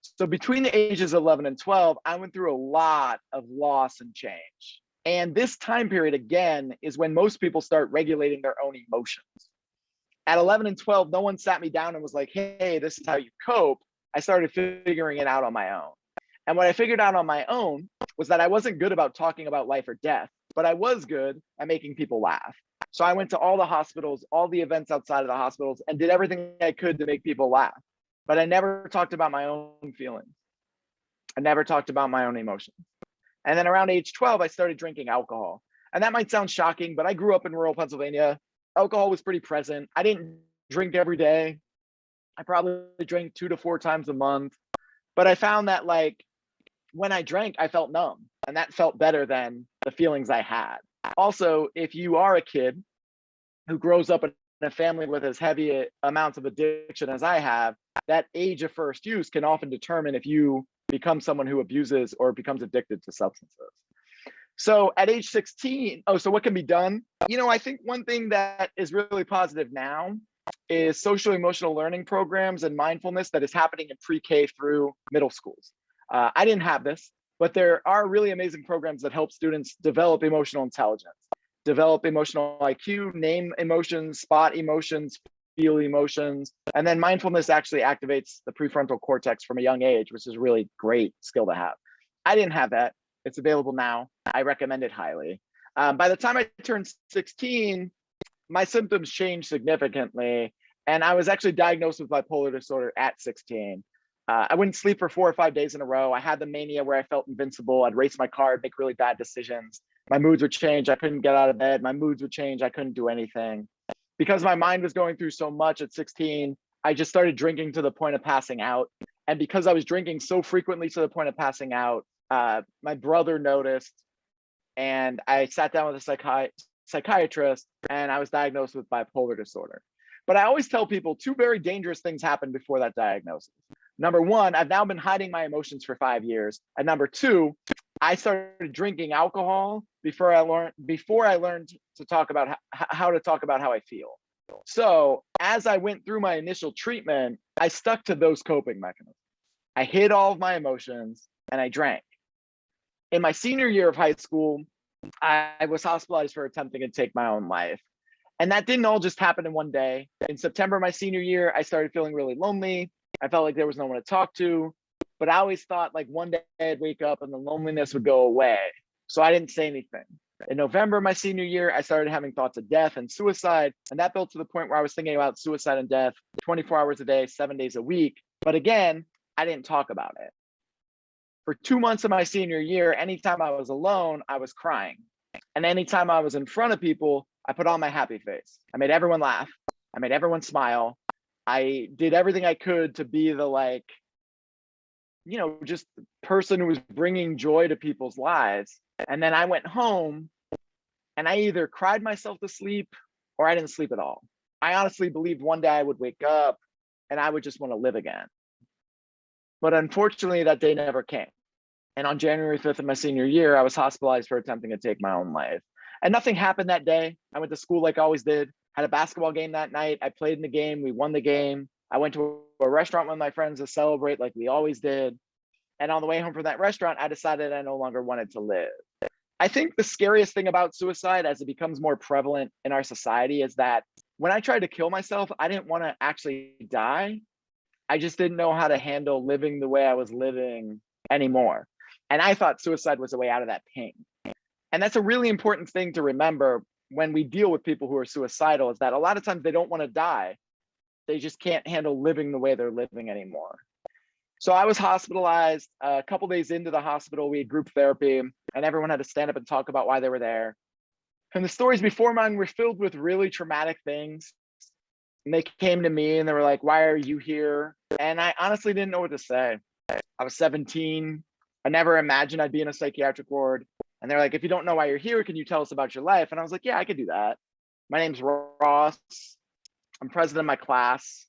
So between the ages of 11 and 12, I went through a lot of loss and change. And this time period, again, is when most people start regulating their own emotions. At 11 and 12, no one sat me down and was like, hey, this is how you cope. I started figuring it out on my own. And what I figured out on my own was that I wasn't good about talking about life or death, but I was good at making people laugh. So I went to all the hospitals, all the events outside of the hospitals, and did everything I could to make people laugh. But I never talked about my own feelings. I never talked about my own emotions. And then around age 12, I started drinking alcohol. And that might sound shocking, but I grew up in rural Pennsylvania. Alcohol was pretty present. I didn't drink every day. I probably drank 2 to 4 times a month. But I found that like when I drank, I felt numb. And that felt better than the feelings I had. Also, if you are a kid who grows up in a family with as heavy amounts of addiction as I have, that age of first use can often determine if you become someone who abuses or becomes addicted to substances. So at age 16, so what can be done? You know, I think one thing that is really positive now is social emotional learning programs and mindfulness that is happening in pre-K through middle schools. I didn't have this, but there are really amazing programs that help students develop emotional intelligence, develop emotional IQ, name emotions, spot emotions, feel emotions. And then mindfulness actually activates the prefrontal cortex from a young age, which is a really great skill to have. I didn't have that. It's available now. I recommend it highly. By the time I turned 16, my symptoms changed significantly. And I was actually diagnosed with bipolar disorder at 16. I wouldn't sleep for 4 or 5 days in a row. I had the mania where I felt invincible. I'd race my car, I'd make really bad decisions. My moods would change. I couldn't get out of bed. My moods would change. I couldn't do anything. Because my mind was going through so much at 16, I just started drinking to the point of passing out. And because I was drinking so frequently to the point of passing out, my brother noticed, and I sat down with a psychiatrist, and I was diagnosed with bipolar disorder. But I always tell people 2 very dangerous things happened before that diagnosis. Number 1, I've now been hiding my emotions for 5 years. And number 2, I started drinking alcohol before I learned to talk about how to talk about how I feel. So as I went through my initial treatment, I stuck to those coping mechanisms. I hid all of my emotions and I drank. In my senior year of high school, I was hospitalized for attempting to take my own life. And that didn't all just happen in one day. In September of my senior year, I started feeling really lonely. I felt like there was no one to talk to, but I always thought like one day I'd wake up and the loneliness would go away. So I didn't say anything. In November of my senior year, I started having thoughts of death and suicide. And that built to the point where I was thinking about suicide and death 24 hours a day, 7 days a week. But again, I didn't talk about it. For 2 months of my senior year, anytime I was alone, I was crying. And anytime I was in front of people, I put on my happy face. I made everyone laugh. I made everyone smile. I did everything I could to be the just the person who was bringing joy to people's lives. And then I went home and I either cried myself to sleep or I didn't sleep at all. I honestly believed one day I would wake up and I would just want to live again. But unfortunately, that day never came. And on January 5th of my senior year, I was hospitalized for attempting to take my own life. And nothing happened that day. I went to school like I always did, had a basketball game that night. I played in the game, we won the game. I went to a restaurant with my friends to celebrate like we always did. And on the way home from that restaurant, I decided I no longer wanted to live. I think the scariest thing about suicide as it becomes more prevalent in our society is that when I tried to kill myself, I didn't want to actually die. I just didn't know how to handle living the way I was living anymore. And I thought suicide was a way out of that pain. And that's a really important thing to remember when we deal with people who are suicidal, is that a lot of times they don't want to die. They just can't handle living the way they're living anymore. So I was hospitalized. A couple days into the hospital, we had group therapy and everyone had to stand up and talk about why they were there. And the stories before mine were filled with really traumatic things. And they came to me and they were like, "Why are you here?" And I honestly didn't know what to say. I was 17. I never imagined I'd be in a psychiatric ward. And they're like, "If you don't know why you're here, can you tell us about your life?" And I was like, "Yeah, I could do that. My name's Ross. I'm president of my class.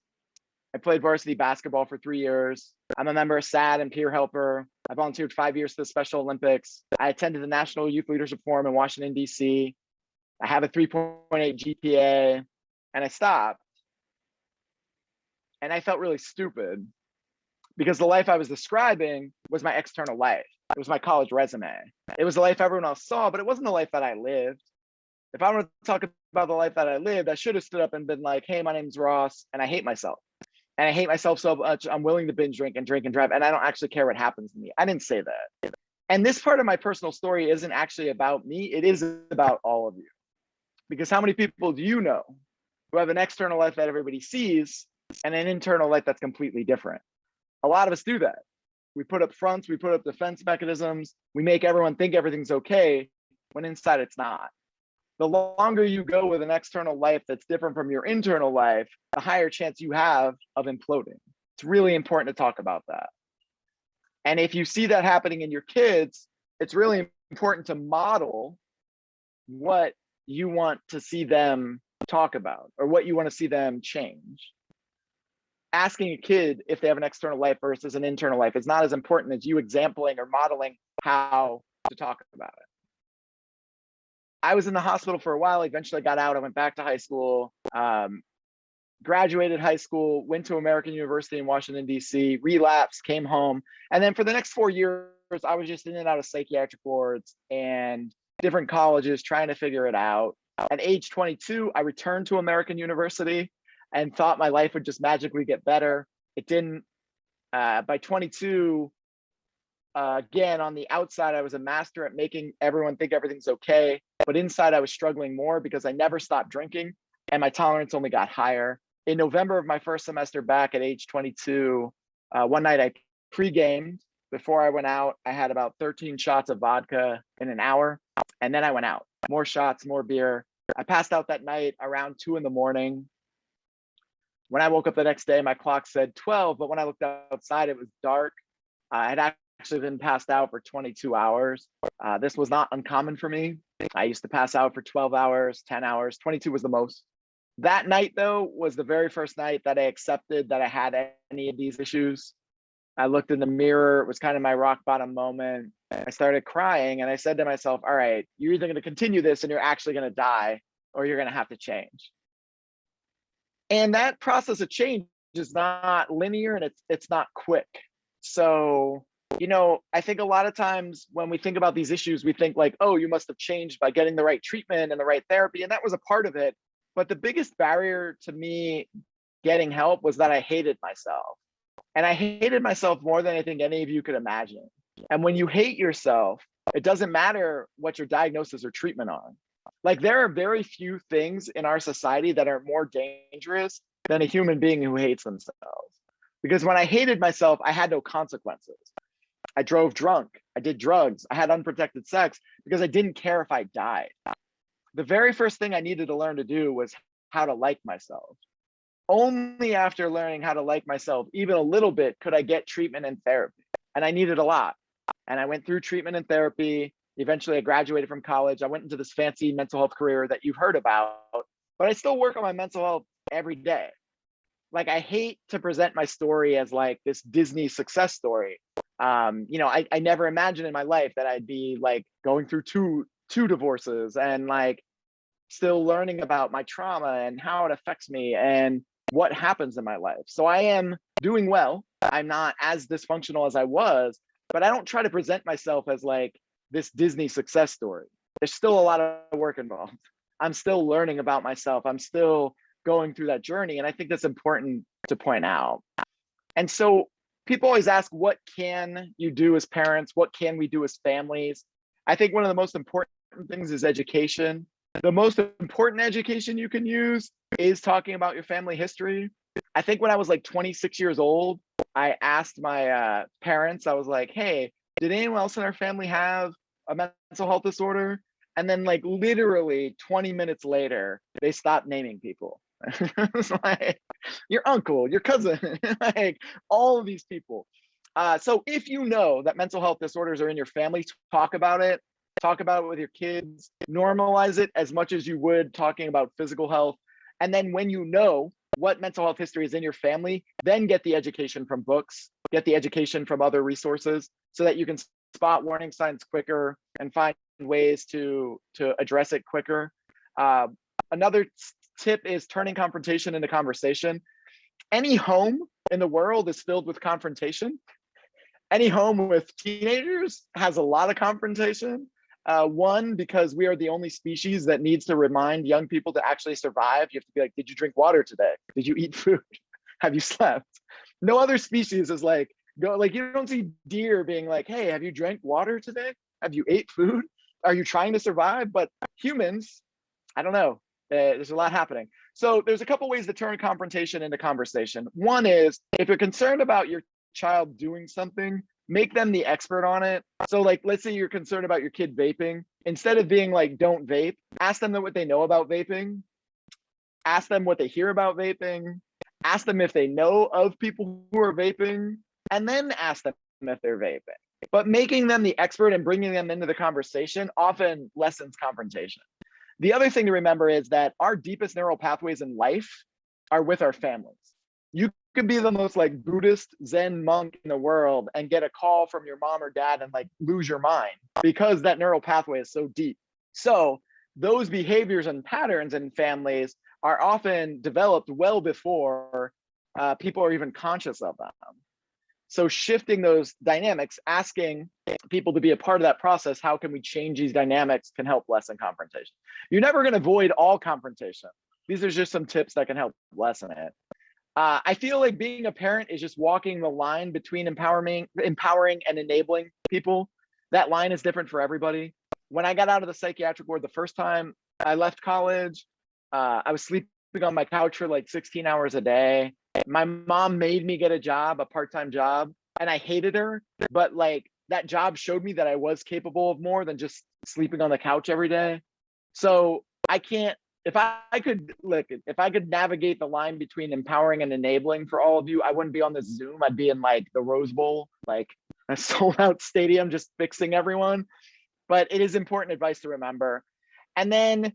I played varsity basketball for 3 years. I'm a member of SAD and peer helper. I volunteered 5 years for the Special Olympics. I attended the National Youth Leadership Forum in Washington, D.C. I have a 3.8 GPA." And I stopped. And I felt really stupid because the life I was describing was my external life. It was my college resume. It was the life everyone else saw, but it wasn't the life that I lived. If I wanted to talk about the life that I lived, I should have stood up and been like, "Hey, my name's Ross, and I hate myself. And I hate myself so much, I'm willing to binge drink and drive, and I don't actually care what happens to me." I didn't say that. And this part of my personal story isn't actually about me. It is about all of you. Because how many people do you know who have an external life that everybody sees and an internal life that's completely different? A lot of us do that. We put up fronts, we put up defense mechanisms, we make everyone think everything's okay when inside it's not. The longer you go with an external life that's different from your internal life, the higher chance you have of imploding. It's really important to talk about that. And if you see that happening in your kids, it's really important to model what you want to see them talk about or what you want to see them change. Asking a kid if they have an external life versus an internal life is not as important as you exempling or modeling how to talk about it. I was in the hospital for a while. Eventually I got out. I went back to high school, graduated high school, went to American University in Washington, D.C., relapsed, came home. And then for the next 4 years, I was just in and out of psychiatric wards and different colleges trying to figure it out. At age 22, I returned to American University. and thought my life would just magically get better. It didn't. By 22, again, on the outside, I was a master at making everyone think everything's okay. But inside, I was struggling more because I never stopped drinking and my tolerance only got higher. In November of my first semester back at age 22, one night I pre-gamed. Before I went out, I had about 13 shots of vodka in an hour. And then I went out, more shots, more beer. I passed out that night around 2 in the morning. When I woke up the next day, my clock said 12, but when I looked outside, it was dark. I had actually been passed out for 22 hours. This was not uncommon for me. I used to pass out for 12 hours, 10 hours, 22 was the most. That night, though, was the very first night that I accepted that I had any of these issues. I looked in the mirror. It was kind of my rock bottom moment. I started crying and I said to myself, all right, you're either going to continue this and you're actually going to die, or you're going to have to change. And that process of change is not linear and it's not quick. So, I think a lot of times when we think about these issues, we think like, oh, you must have changed by getting the right treatment and the right therapy. And that was a part of it. But the biggest barrier to me getting help was that I hated myself. And I hated myself more than I think any of you could imagine. And when you hate yourself, it doesn't matter what your diagnosis or treatment are. Like, there are very few things in our society that are more dangerous than a human being who hates themselves. Because when I hated myself, I had no consequences. I drove drunk, I did drugs, I had unprotected sex because I didn't care if I died. The very first thing I needed to learn to do was how to like myself. Only after learning how to like myself, even a little bit, could I get treatment and therapy. And I needed a lot. And I went through treatment and therapy. Eventually, I graduated from college. I went into this fancy mental health career that you've heard about, but I still work on my mental health every day. Like, I hate to present my story as like this Disney success story. I never imagined in my life that I'd be like going through two divorces and like still learning about my trauma and how it affects me and what happens in my life. So I am doing well. I'm not as dysfunctional as I was, but I don't try to present myself as like this Disney success story. There's still a lot of work involved. I'm still learning about myself. I'm still going through that journey. And I think that's important to point out. And so people always ask, what can you do as parents? What can we do as families? I think one of the most important things is education. The most important education you can use is talking about your family history. I think when I was like 26 years old, I asked my parents, I was like, hey, did anyone else in our family have a mental health disorder? And then like literally 20 minutes later, they stopped naming people. It's like your uncle, your cousin, like all of these people. So if you know that mental health disorders are in your family, talk about it. Talk about it with your kids. Normalize it as much as you would talking about physical health. And then when you know what mental health history is in your family, then get the education from books, get the education from other resources so that you can spot warning signs quicker and find ways to address it quicker. Another tip is turning confrontation into conversation. Any home in the world is filled with confrontation. Any home with teenagers has a lot of confrontation. One, because we are the only species that needs to remind young people to actually survive. You have to be like, did you drink water today? Did you eat food? Have you slept? No other species is like, you don't see deer being like, hey, have you drank water today? Have you ate food? Are you trying to survive? But humans, I don't know. There's a lot happening. So there's a couple ways to turn confrontation into conversation. One is, if you're concerned about your child doing something, make them the expert on it. So like, let's say you're concerned about your kid vaping. Instead of being like, don't vape, ask them what they know about vaping. Ask them what they hear about vaping. Ask them if they know of people who are vaping, and then ask them if they're vaping. But making them the expert and bringing them into the conversation often lessens confrontation. The other thing to remember is that our deepest neural pathways in life are with our families. You could be the most like Buddhist Zen monk in the world and get a call from your mom or dad and like lose your mind because that neural pathway is so deep. So those behaviors and patterns in families are often developed well before people are even conscious of them. So shifting those dynamics, asking people to be a part of that process, how can we change these dynamics, can help lessen confrontation. You're never going to avoid all confrontation, these are just some tips that can help lessen it. I feel like being a parent is just walking the line between empowering and enabling people. That line is different for everybody. When I got out of the psychiatric ward the first time I left college, I was sleeping on my couch for like 16 hours a day. My mom made me get a job, a part-time job, and I hated her, but like that job showed me that I was capable of more than just sleeping on the couch every day. So I can't, if I could navigate the line between empowering and enabling for all of you, I wouldn't be on this Zoom. I'd be in like the Rose Bowl, like a sold out stadium, just fixing everyone. But it is important advice to remember. And then,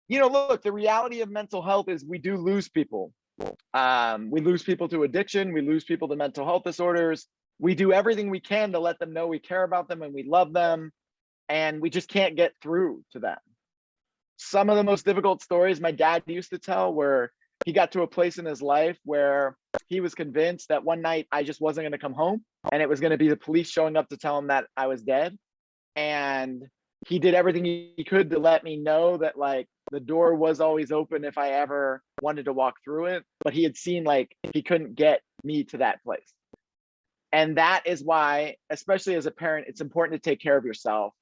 you know, look, the reality of mental health is we do lose people. We lose people to addiction. We lose people to mental health disorders. We do everything we can to let them know we care about them and we love them, and we just can't get through to them. Some of the most difficult stories my dad used to tell were he got to a place in his life where he was convinced that one night I just wasn't going to come home and it was going to be the police showing up to tell him that I was dead. And he did everything he could to let me know that like the door was always open if I ever wanted to walk through it, but he had seen like he couldn't get me to that place. And that is why, especially as a parent, it's important to take care of yourself.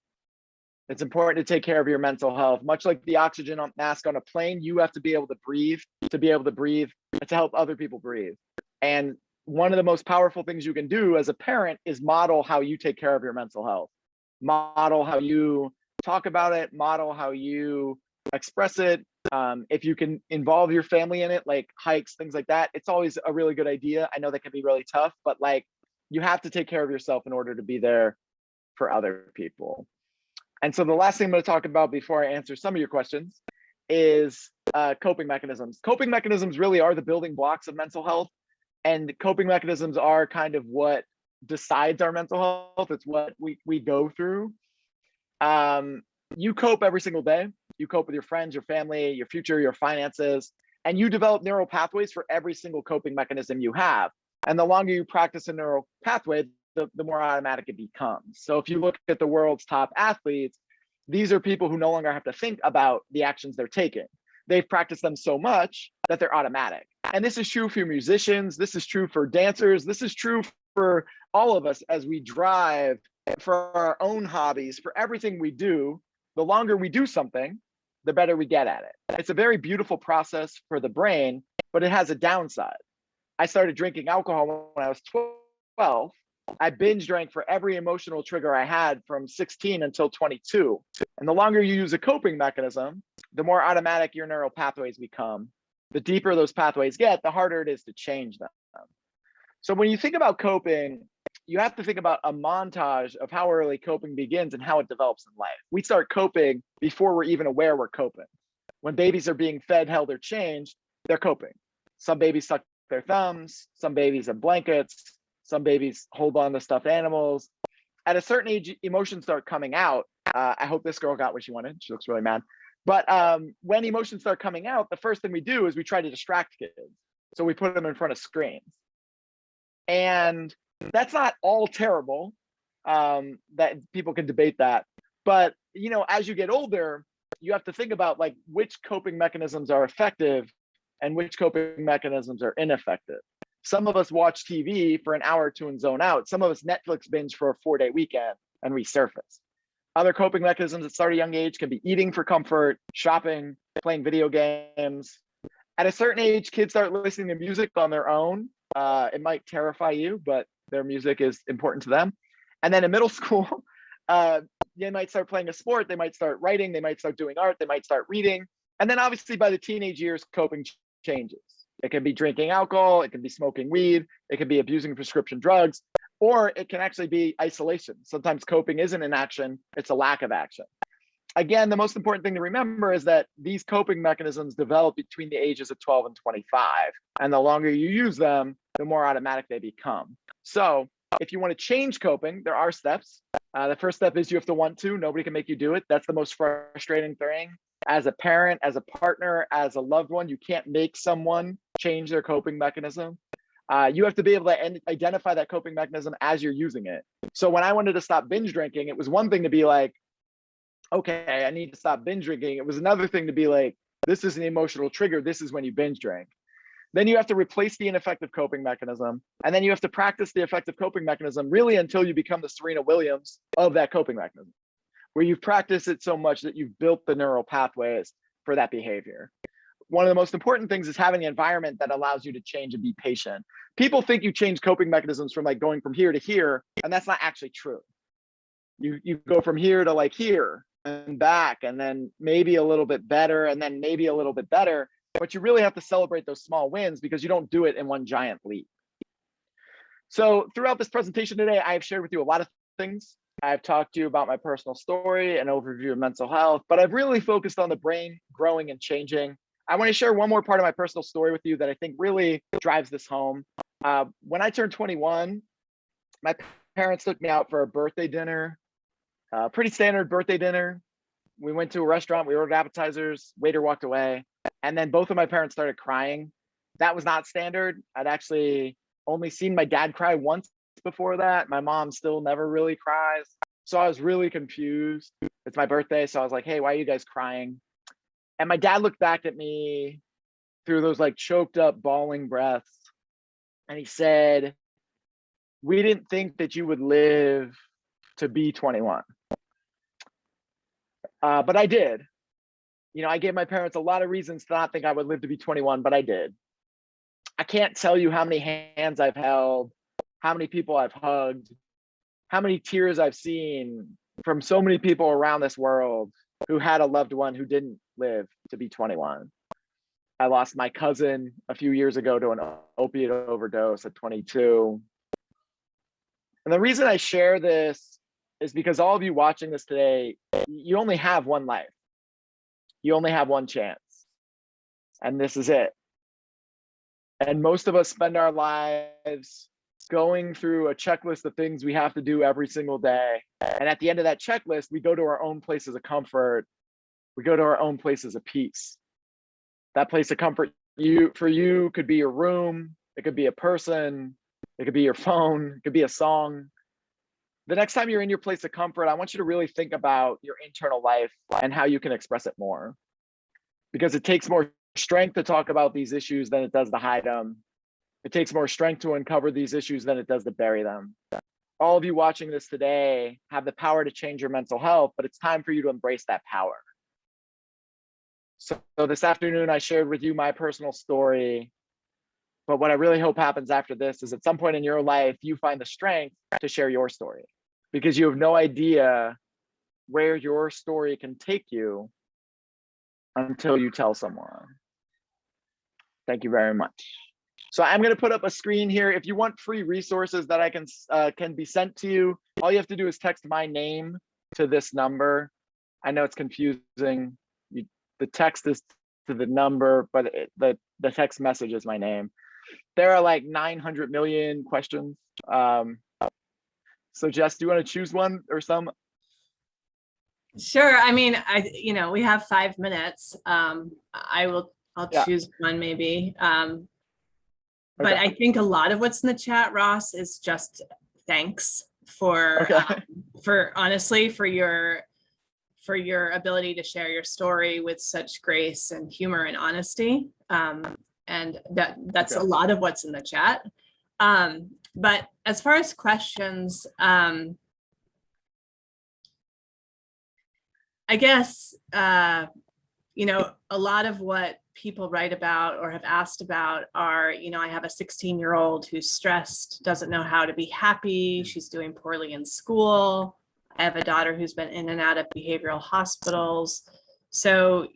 It's important to take care of your mental health. Much like the oxygen mask on a plane, you have to be able to breathe, and to help other people breathe. And one of the most powerful things you can do as a parent is model how you take care of your mental health. Model how you talk about it, model how you express it. If you can involve your family in it, like hikes, things like that, it's always a really good idea. I know that can be really tough, but like you have to take care of yourself in order to be there for other people. And so the last thing I'm going to talk about before I answer some of your questions is coping mechanisms. Coping mechanisms really are the building blocks of mental health, and coping mechanisms are kind of what decides our mental health. It's what we go through. You cope every single day. You cope with your friends, your family, your future, your finances, and you develop neural pathways for every single coping mechanism you have. And the longer you practice a neural pathway, the more automatic it becomes. So if you look at the world's top athletes, these are people who no longer have to think about the actions they're taking. They've practiced them so much that they're automatic. And this is true for musicians. This is true for dancers. This is true for all of us as we drive, for our own hobbies, for everything we do. The longer we do something, the better we get at it. It's a very beautiful process for the brain, but it has a downside. I started drinking alcohol when I was 12. I binge drank for every emotional trigger I had from 16 until 22. And the longer you use a coping mechanism, the more automatic your neural pathways become. The deeper those pathways get, the harder it is to change them. So when you think about coping, you have to think about a montage of how early coping begins and how it develops in life. We start coping before we're even aware we're coping. When babies are being fed, held, or changed, they're coping. Some babies suck their thumbs, some babies have blankets, some babies hold on to stuffed animals. At a certain age, emotions start coming out. I hope this girl got what she wanted. She looks really mad. But when emotions start coming out, the first thing we do is we try to distract kids. So we put them in front of screens. And that's not all terrible. That people can debate that. But you know, as you get older, you have to think about like which coping mechanisms are effective and which coping mechanisms are ineffective. Some of us watch TV for an hour or two and zone out. Some of us Netflix binge for a 4-day weekend and resurface. Other coping mechanisms that start at a young age can be eating for comfort, shopping, playing video games. At a certain age, kids start listening to music on their own. It might terrify you, but their music is important to them. And then in middle school, they might start playing a sport, they might start writing, they might start doing art, they might start reading. And then obviously by the teenage years, coping changes. It can be drinking alcohol, it can be smoking weed, it can be abusing prescription drugs, or it can actually be isolation. Sometimes coping isn't an action, it's a lack of action. Again, the most important thing to remember is that these coping mechanisms develop between the ages of 12 and 25. And the longer you use them, the more automatic they become. So if you want to change coping, there are steps. The first step is you have to want to. Nobody can make you do it. That's the most frustrating thing. As a parent, as a partner, as a loved one, you can't make someone change their coping mechanism. You have to be able to identify that coping mechanism as you're using it. So when I wanted to stop binge drinking, it was one thing to be like, okay, I need to stop binge drinking. It was another thing to be like, This is an emotional trigger. This is when you binge drink. Then you have to replace the ineffective coping mechanism. And then you have to practice the effective coping mechanism really until you become the Serena Williams of that coping mechanism, where you've practiced it so much that you've built the neural pathways for that behavior. One of the most important things is having an environment that allows you to change and be patient. People think you change coping mechanisms from like going from here to here, and that's not actually true. You go from here to like here and back, and then maybe a little bit better, and then maybe a little bit better. But you really have to celebrate those small wins because you don't do it in one giant leap. So throughout this presentation today, I have shared with you a lot of things. I've talked to you about my personal story, an overview of mental health, but I've really focused on the brain growing and changing. I want to share one more part of my personal story with you that I think really drives this home. When I turned 21, my parents took me out for a birthday dinner, pretty standard birthday dinner. We went to a restaurant, we ordered appetizers, waiter walked away, and then both of my parents started crying. That was not standard. I'd actually only seen my dad cry once before that. My mom still never really cries. So I was really confused. It's my birthday, so I was like, hey, why are you guys crying? And my dad looked back at me through those like choked up, bawling breaths. And he said, we didn't think that you would live to be 21. But I did. You know, I gave my parents a lot of reasons to not think I would live to be 21, but I did. I can't tell you how many hands I've held, how many people I've hugged, how many tears I've seen from so many people around this world who had a loved one who didn't live to be 21. I lost my cousin a few years ago to an opiate overdose at 22. And the reason I share this is because all of you watching this today, you only have one life. You only have one chance. And this is it. And most of us spend our lives going through a checklist of things we have to do every single day. And at the end of that checklist, we go to our own places of comfort. We go to our own places of peace. That place of comfort for you could be your room. It could be a person. It could be your phone. It could be a song. The next time you're in your place of comfort, I want you to really think about your internal life and how you can express it more. Because it takes more strength to talk about these issues than it does to hide them. It takes more strength to uncover these issues than it does to bury them. All of you watching this today have the power to change your mental health, but it's time for you to embrace that power. So this afternoon, I shared with you my personal story, but what I really hope happens after this is at some point in your life, you find the strength to share your story, because you have no idea where your story can take you until you tell someone. Thank you very much. So I'm going to put up a screen here. If you want free resources that I can be sent to you, all you have to do is text my name to this number. I know it's confusing. The text is to the number, but the text message is my name. There are like 900 million questions. So Jess, do you want to choose one or some? Sure. I mean, we have 5 minutes. I'll choose one maybe. But I think a lot of what's in the chat, Ross, is just thanks for honestly, for your ability to share your story with such grace and humor and honesty. And that's a lot of what's in the chat. But as far as questions, I guess, a lot of what people write about or have asked about are, I have a 16-year-old who's stressed, doesn't know how to be happy. She's doing poorly in school. I have a daughter who's been in and out of behavioral hospitals. So,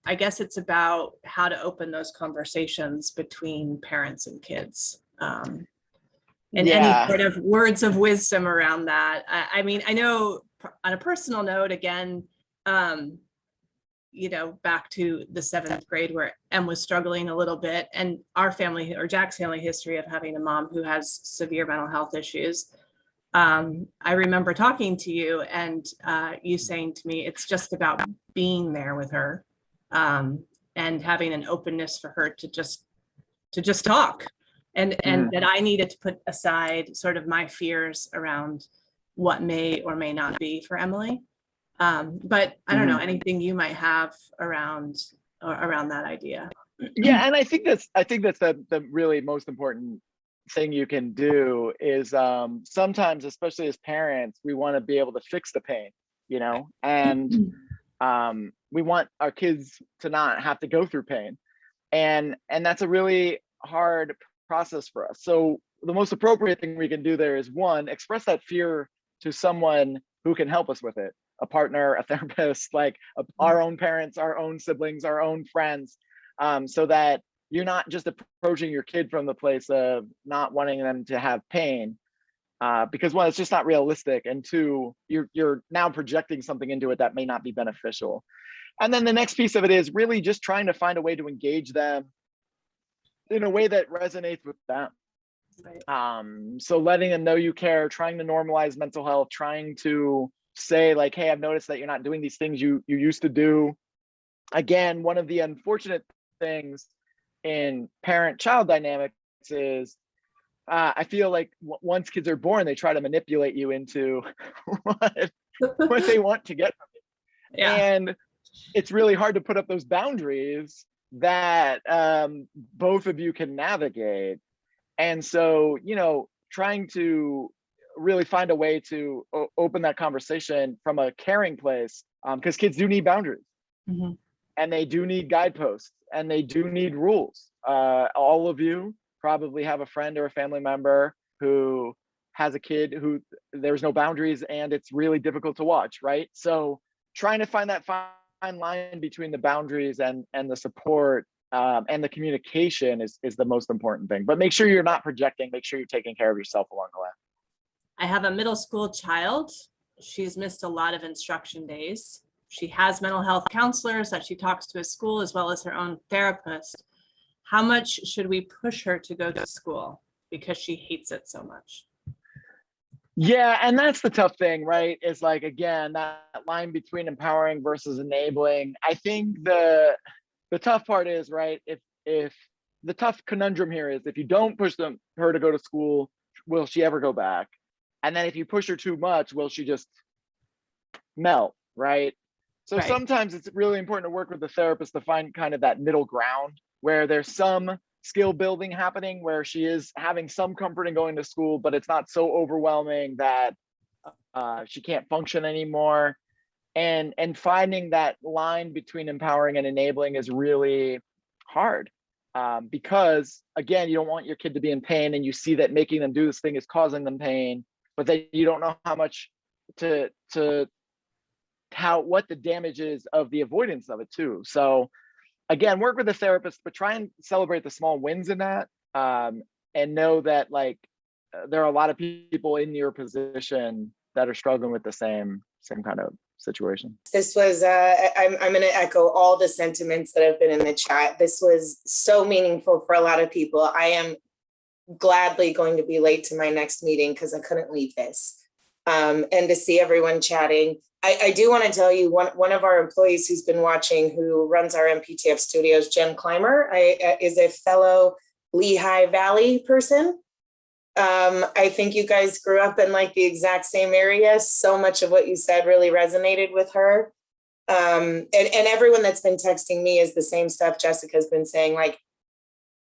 I guess it's about how to open those conversations between parents and kids. And any sort of words of wisdom around that. I mean, I know on a personal note, again, back to the 7th grade where Em was struggling a little bit, and our family, or Jack's family history of having a mom who has severe mental health issues. I remember talking to you and you saying to me, it's just about being there with her and having an openness for her to just talk, and that I needed to put aside sort of my fears around what may or may not be for Emily. But I don't know, anything you might have around around that idea. Yeah, and I think that's the really most important thing you can do is sometimes, especially as parents, we want to be able to fix the pain, you know, and we want our kids to not have to go through pain, and that's a really hard process for us. So the most appropriate thing we can do there is, one, express that fear to someone who can help us with it, a partner, a therapist, like our own parents, our own siblings, our own friends, so that you're not just approaching your kid from the place of not wanting them to have pain, because one, it's just not realistic, and two, you're now projecting something into it that may not be beneficial. And then the next piece of it is really just trying to find a way to engage them in a way that resonates with them. Right. So letting them know you care, trying to normalize mental health, trying to say like, hey, I've noticed that you're not doing these things you used to do. Again, one of the unfortunate things in parent-child dynamics is I feel like once kids are born, they try to manipulate you into what they want to get from you. Yeah. And it's really hard to put up those boundaries that both of you can navigate. And so, you know, trying to really find a way to open that conversation from a caring place, because kids do need boundaries. Mm-hmm. And they do need guideposts, and they do need rules. All of you probably have a friend or a family member who has a kid who there's no boundaries, and it's really difficult to watch, right? So trying to find that fine line between the boundaries and the support and the communication is the most important thing. But make sure you're not projecting, make sure you're taking care of yourself along the way. I have a middle school child. She's missed a lot of instruction days. She has mental health counselors that she talks to at school, as well as her own therapist. How much should we push her to go to school because she hates it so much? Yeah, and that's the tough thing, right? Is like, again, that line between empowering versus enabling. I think the tough part is, right, if the tough conundrum here is, if you don't push her to go to school, will she ever go back? And then if you push her too much, will she just melt, right? So Right. sometimes it's really important to work with the therapist to find kind of that middle ground where there's some skill building happening, where she is having some comfort in going to school, but it's not so overwhelming that she can't function anymore. And finding that line between empowering and enabling is really hard, because again, you don't want your kid to be in pain, and you see that making them do this thing is causing them pain, but then you don't know how much what the damage is of the avoidance of it too. So again, work with a therapist, but try and celebrate the small wins in that, and know that like there are a lot of people in your position that are struggling with the same kind of situation. This was, I'm going to echo all the sentiments that have been in the chat. This was so meaningful for a lot of people. I am gladly going to be late to my next meeting because I couldn't leave this. And to see everyone chatting. I do want to tell you, one of our employees who's been watching, who runs our MPTF studios, Jen Clymer, is a fellow Lehigh Valley person. I think you guys grew up in like the exact same area. So much of what you said really resonated with her. And everyone that's been texting me is the same stuff Jessica's been saying. Like,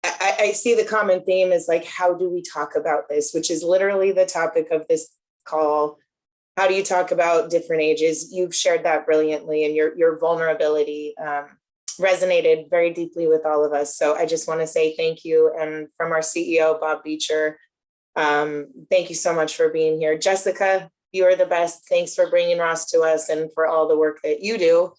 I see the common theme is like, how do we talk about this? Which is literally the topic of this call. How do you talk about different ages? You've shared that brilliantly, and your vulnerability resonated very deeply with all of us. So I just want to say thank you. And from our CEO, Bob Beecher, thank you so much for being here. Jessica, you are the best. Thanks for bringing Ross to us and for all the work that you do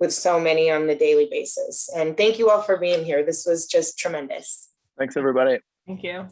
with so many on the daily basis. And thank you all for being here. This was just tremendous. Thanks, everybody. Thank you.